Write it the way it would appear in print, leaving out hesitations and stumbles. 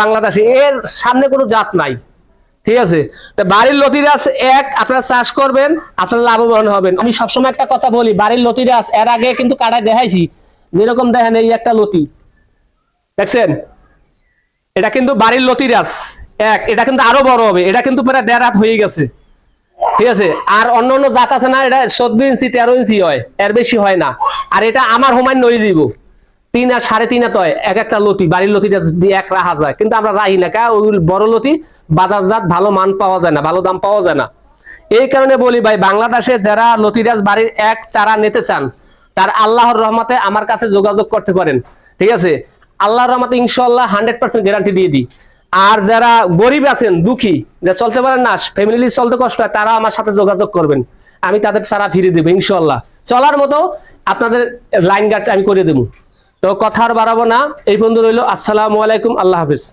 বাংলাদেশে এর সামনে কোনো জাত নাই। ঠিক আছে, তো বাড়ির লতিরাজ এক আপনারা চাষ করবেন, আপনারা লাভবান হবেন। আমি সবসময় একটা কথা বলি, বাড়ির লতিরাজ এর আগে কিন্তু কাটায় দেখাইছি, যেরকম দেখেন এই একটা লতি দেখছেন, এটা কিন্তু বাড়ির লতিরাজ এক, এটা কিন্তু আরো বড় হবে, এটা কিন্তু প্রায় 1.5 হাত হয়ে গেছে। ঠিক আছে, আর অন্য অন্য জাত আছে না, এটা 14 ইঞ্চি 13 ইঞ্চি হয়, এর বেশি হয় না। আর এটা আমার হোমাইন নই দিব 3 আর 3.5 হাত হয় এক একটা লতি, বাড়ির লতিটা দিয়ে এক রাখা যায়, কিন্তু আমরা রাখি না, ওই বড় লতি বাজারজাত ভালো মান পাওয়া যায় না, ভালো দাম পাওয়া যায় না। এই কারণে বলি ভাই, বাংলাদেশে যারা লতিরাজ বাড়ির এক চারা নিতে চান, তার আল্লাহর রহমতে আমার কাছে যোগাযোগ করতে পারেন। ঠিক আছে, আল্লাহর রহমতে ইনশাআল্লাহ 100% গ্যারান্টি দিয়ে দিই। আর যারা গরিব আছেন, দুঃখী, যে চলতে পারেন না, ফ্যামিলি চলতে কষ্ট হয়, তারা আমার সাথে যোগাযোগ করবেন, আমি তাদের চারা ফিরে দেবো ইনশাআল্লাহ। চলার মতো আপনাদের লাইন গার্ড আমি করে দেবো। তো কথা আর বাড়াবো না, এই বন্ধু রইল। আসসালামু আলাইকুম, আল্লাহ হাফেজ।